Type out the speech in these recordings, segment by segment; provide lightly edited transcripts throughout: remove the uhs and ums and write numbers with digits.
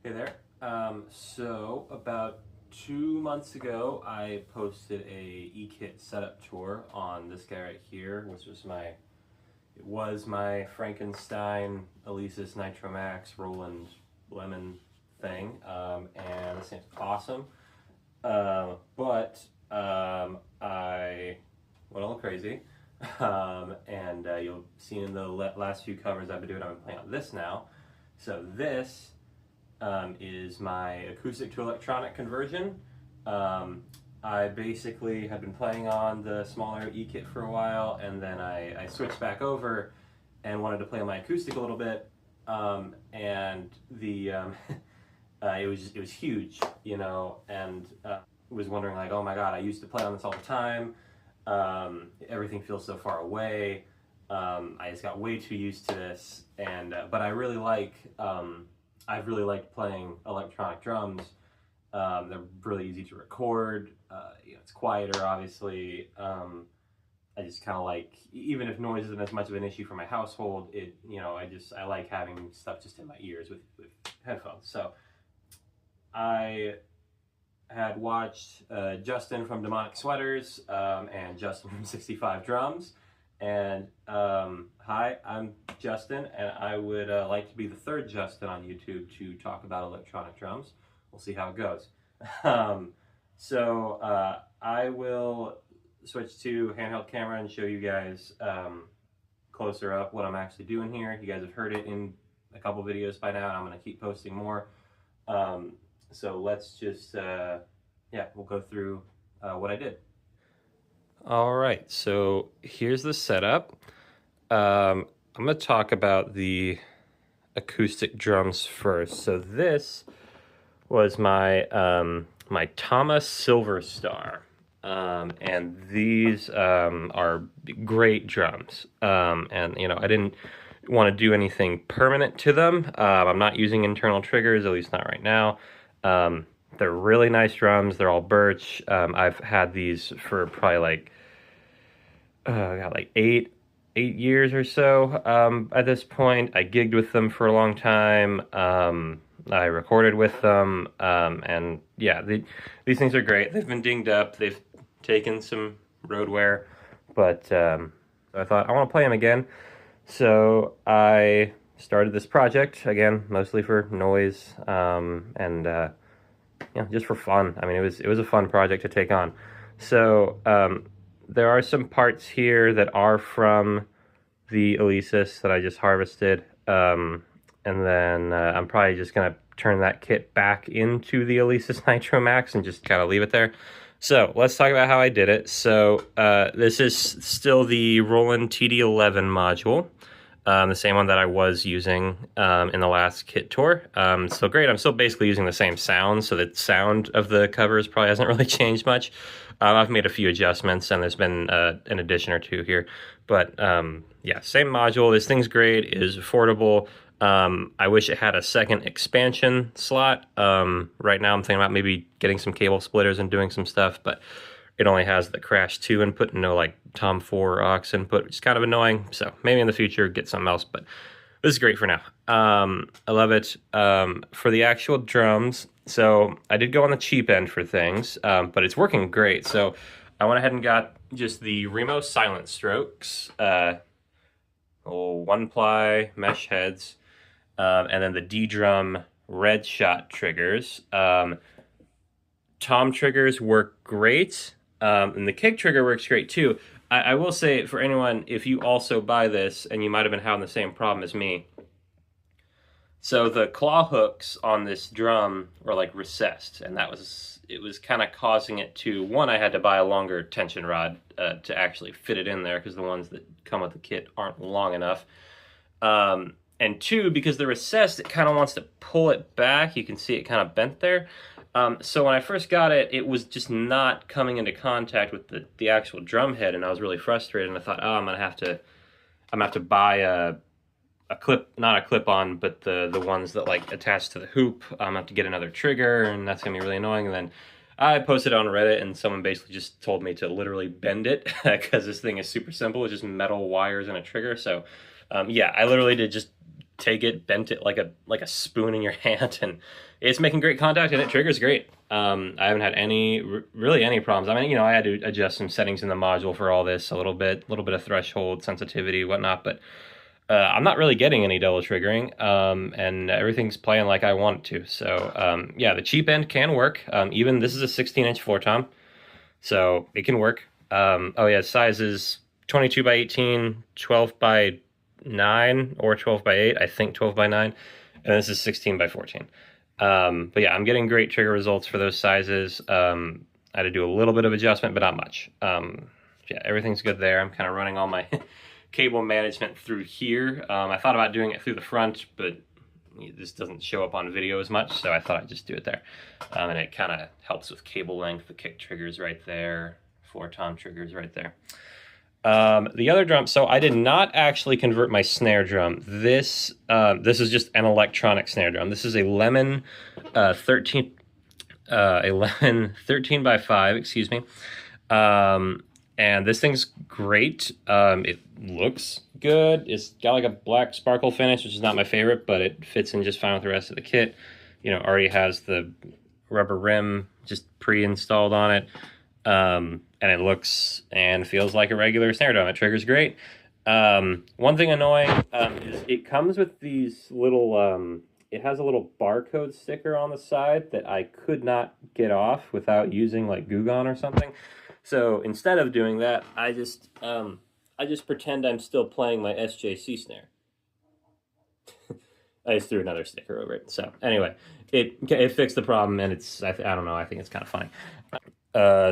Hey there. So about 2 months ago, I posted a e-kit setup tour on this guy right here, which was my Frankenstein Alesis Nitro Max Roland Lemon thing, and this thing's awesome. I went a little crazy, and you'll see in the last few covers I've been doing. I've been playing on this now. So this is my acoustic to electronic conversion. I basically had been playing on the smaller e-kit for a while, and then I switched back over and wanted to play on my acoustic a little bit, and it was huge, you know, and was wondering like, oh my god, I used to play on this all the time. Everything feels so far away. I just got way too used to this, and but I really like. I've really liked playing electronic drums. They're really easy to record. It's quieter, obviously. I just kind of like, even if noise isn't as much of an issue for my household, I like having stuff just in my ears with headphones. So I had watched Justin from Demonic Sweaters and Justin from 65 Drums. And hi, I'm Justin, and I would like to be the third Justin on YouTube to talk about electronic drums. We'll see how it goes. I will switch to handheld camera and show you guys closer up what I'm actually doing here. You guys have heard it in a couple videos by now, and I'm going to keep posting more. So let's just, we'll go through what I did. All right, so here's the setup. I'm going to talk about the acoustic drums first. So this was my my Tama Silverstar, and these are great drums. And you know, I didn't want to do anything permanent to them. I'm not using internal triggers, at least not right now. They're really nice drums. They're all birch. I've had these for probably like eight years or so at this point. I gigged with them for a long time. I recorded with them, and yeah, these things are great. They've been dinged up. They've taken some road wear, but I thought I want to play them again. So I started this project again, mostly for noise and just for fun. I mean, it was a fun project to take on. So there are some parts here that are from the Alesis that I just harvested, and then I'm probably just going to turn that kit back into the Alesis Nitro Max and just kind of leave it there. So let's talk about how I did it. So this is still the Roland TD11 module, the same one that I was using in the last kit tour. So great, I'm still basically using the same sound, so the sound of the covers probably hasn't really changed much. I've made a few adjustments, and there's been an addition or two here. But yeah, same module. This thing's great. It is affordable. I wish it had a second expansion slot. Right now I'm thinking about maybe getting some cable splitters and doing some stuff, but it only has the Crash 2 input and no like Tom 4 aux input, which is kind of annoying. So maybe in the future get something else, but this is great for now. I love it. For the actual drums, so I did go on the cheap end for things, but it's working great. So I went ahead and got just the Remo Silent Strokes, little 1-ply mesh heads, and then the Ddrum redshot triggers. Tom triggers work great, and the kick trigger works great too. I will say, for anyone, if you also buy this, and you might have been having the same problem as me, so the claw hooks on this drum were like recessed, and it was kind of causing it to, one, I had to buy a longer tension rod to actually fit it in there, because the ones that come with the kit aren't long enough. And two, because they're recessed, it kind of wants to pull it back. You can see it kind of bent there. So when I first got it, it was just not coming into contact with the actual drum head, and I was really frustrated, and I thought, oh, I'm gonna have to buy a clip, not a clip-on, but the ones that like attach to the hoop. I'm gonna have to get another trigger, and that's gonna be really annoying. And then I posted on Reddit, and someone basically just told me to literally bend it, because this thing is super simple. It's just metal wires and a trigger. So yeah, I literally did just take it, bent it like a spoon in your hand, and it's making great contact, and it triggers great. I haven't had really any problems. I mean, you know, I had to adjust some settings in the module for all this a little bit of threshold, sensitivity, whatnot, but I'm not really getting any double triggering, and everything's playing like I want it to. So yeah, the cheap end can work. Even this is a 16-inch floor tom, so it can work. Oh yeah, size is 22 by 18, 12 by 9, or 12 by 8. I think 12 by 9, and this is 16 by 14. But yeah, I'm getting great trigger results for those sizes. I had to do a little bit of adjustment, but not much. Yeah, everything's good there. I'm kind of running all my cable management through here. I thought about doing it through the front, but this doesn't show up on video as much, so I thought I'd just do it there. And it kind of helps with cable length. The kick trigger's right there. Floor tom trigger's right there. The other drum, so I did not actually convert my snare drum. This is just an electronic snare drum. This is a Lemon 13 by 5, excuse me. And this thing's great. It looks good. It's got like a black sparkle finish, which is not my favorite, but it fits in just fine with the rest of the kit. You know, already has the rubber rim just pre-installed on it. And it looks and feels like a regular snare drum. It triggers great. One thing annoying is it comes with these little, it has a little barcode sticker on the side that I could not get off without using like Goo Gone or something. So instead of doing that, I just pretend I'm still playing my SJC snare. I just threw another sticker over it. So anyway, it fixed the problem, and I don't know, I think it's kind of funny.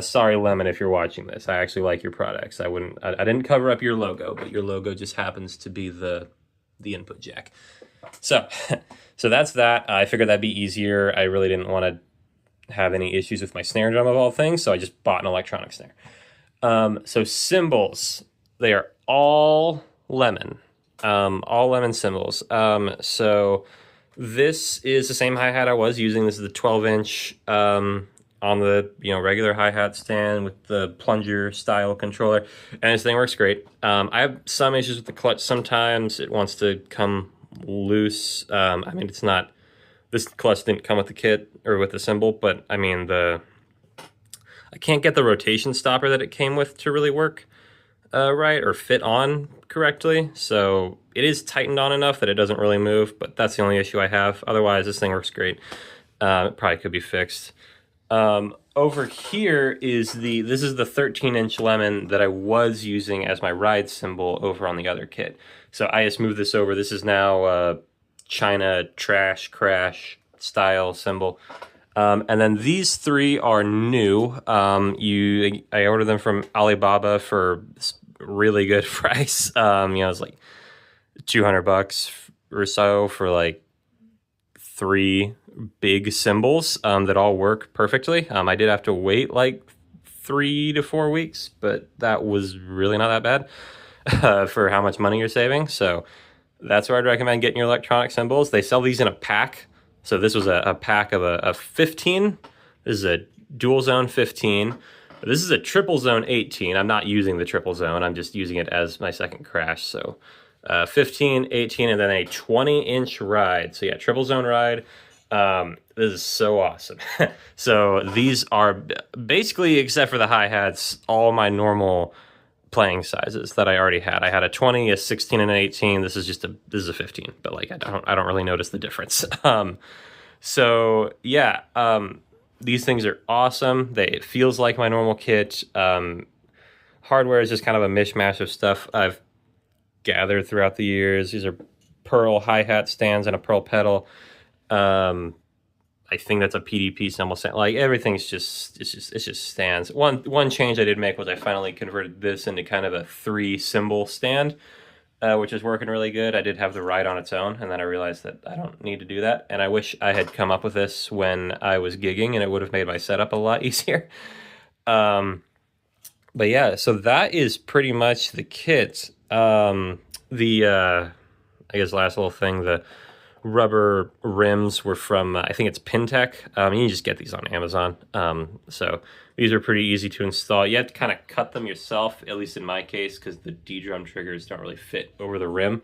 Sorry, Lemon, if you're watching this. I actually like your products. I didn't cover up your logo, but your logo just happens to be the input jack. So that's that. I figured that'd be easier. I really didn't want to have any issues with my snare drum of all things, so I just bought an electronic snare. So cymbals, they are all Lemon cymbals. So this is the same hi-hat I was using. This is the 12-inch on the regular hi-hat stand with the plunger style controller, and this thing works great. I have some issues with the clutch. Sometimes it wants to come loose. I mean, it's not, this clutch didn't come with the kit or with the cymbal, but I mean, I can't get the rotation stopper that it came with to really work right or fit on correctly. So it is tightened on enough that it doesn't really move, but that's the only issue I have. Otherwise, this thing works great. It probably could be fixed. Over here is this is the 13-inch Lemon that I was using as my ride cymbal over on the other kit. So I just moved this over. This is now China trash crash style cymbal. And then these three are new. I ordered them from Alibaba for really good price. It's like $200 or so for like 3 big cymbals that all work perfectly. I did have to wait like 3 to 4 weeks, but that was really not that bad for how much money you're saving. So that's where I'd recommend getting your electronic cymbals. They sell these in a pack. So this was a pack of a 15. This is a dual zone 15. This is a triple zone 18. I'm not using the triple zone. I'm just using it as my second crash. So 15, 18, and then a 20-inch ride. So yeah, triple zone ride. This is so awesome. So these are basically, except for the hi-hats, all my normal playing sizes that I already had. I had a 20, a 16, and an 18. This is a 15, but like I don't really notice the difference. So yeah, these things are awesome. It feels like my normal kit. Hardware is just kind of a mishmash of stuff I've gathered throughout the years. These are pearl hi-hat stands and a pearl pedal. I think that's a PDP cymbal stand. Like everything's just stands. One change I did make was I finally converted this into kind of a 3 cymbal stand, which is working really good. I did have the ride on its own, and then I realized that I don't need to do that. And I wish I had come up with this when I was gigging, and it would have made my setup a lot easier. But yeah, so that is pretty much the kit. I guess last little thing, the rubber rims were from, I think it's Pintech. You can just get these on Amazon. So these are pretty easy to install. You have to kind of cut them yourself, at least in my case, because the Ddrum triggers don't really fit over the rim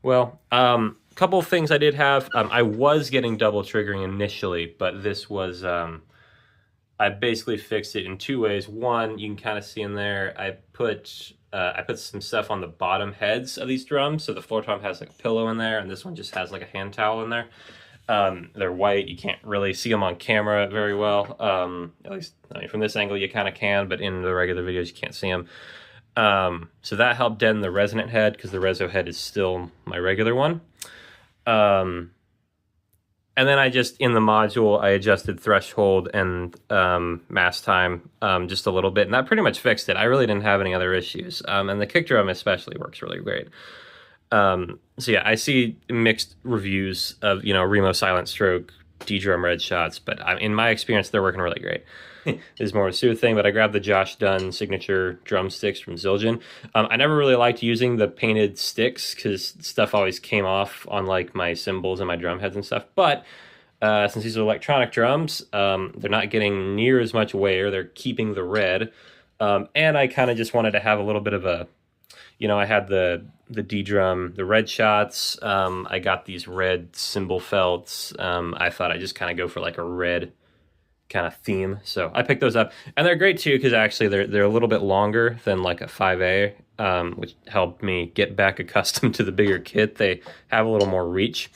well. couple of things I did have. I was getting double triggering initially, but this was, I basically fixed it in 2 ways. One, you can kind of see in there, I put some stuff on the bottom heads of these drums. So the floor tom has like a pillow in there, and this one just has like a hand towel in there. They're white. You can't really see them on camera very well. At least, I mean, from this angle you kind of can, but in the regular videos you can't see them. So that helped deaden the resonant head, because the reso head is still my regular one. And then I just, in the module, I adjusted threshold and mass time just a little bit, and that pretty much fixed it. I really didn't have any other issues. And the kick drum especially works really great. So yeah, I see mixed reviews of, you know, Remo Silent Stroke, Ddrum red shots, but in my experience, they're working really great. This is more of a Sue thing, but I grabbed the Josh Dunn signature drumsticks from Zildjian. I never really liked using the painted sticks because stuff always came off on like my cymbals and my drum heads and stuff. But since these are electronic drums, they're not getting near as much wear. They're keeping the red. And I kind of just wanted to have a little bit of a, you know, I had the Ddrum, the red shots. I got these red cymbal felts. I thought I'd just kind of go for like a red kind of theme. So I picked those up, and they're great too, because actually they're a little bit longer than like a 5A, which helped me get back accustomed to the bigger kit. They have a little more reach,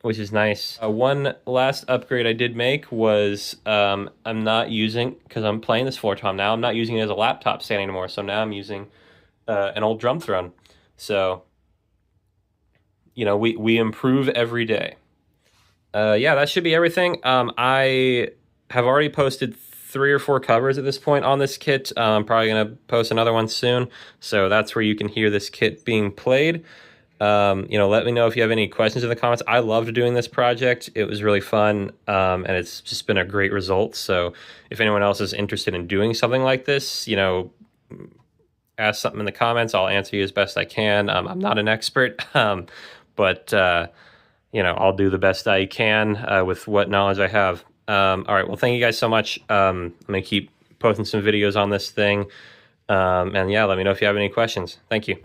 which is nice. One last upgrade I did make was I'm not using, because I'm playing this floor tom now, I'm not using it as a laptop stand anymore. So now I'm using an old drum throne. So, you know, we improve every day. Yeah, that should be everything. I have already posted 3 or 4 covers at this point on this kit. I'm probably going to post another one soon. So that's where you can hear this kit being played. You know, let me know if you have any questions in the comments. I loved doing this project. It was really fun, and it's just been a great result. So if anyone else is interested in doing something like this, you know, ask something in the comments. I'll answer you as best I can. I'm not an expert, but you know, I'll do the best I can with what knowledge I have. All right, well, thank you guys so much. I'm going to keep posting some videos on this thing. And yeah, let me know if you have any questions. Thank you.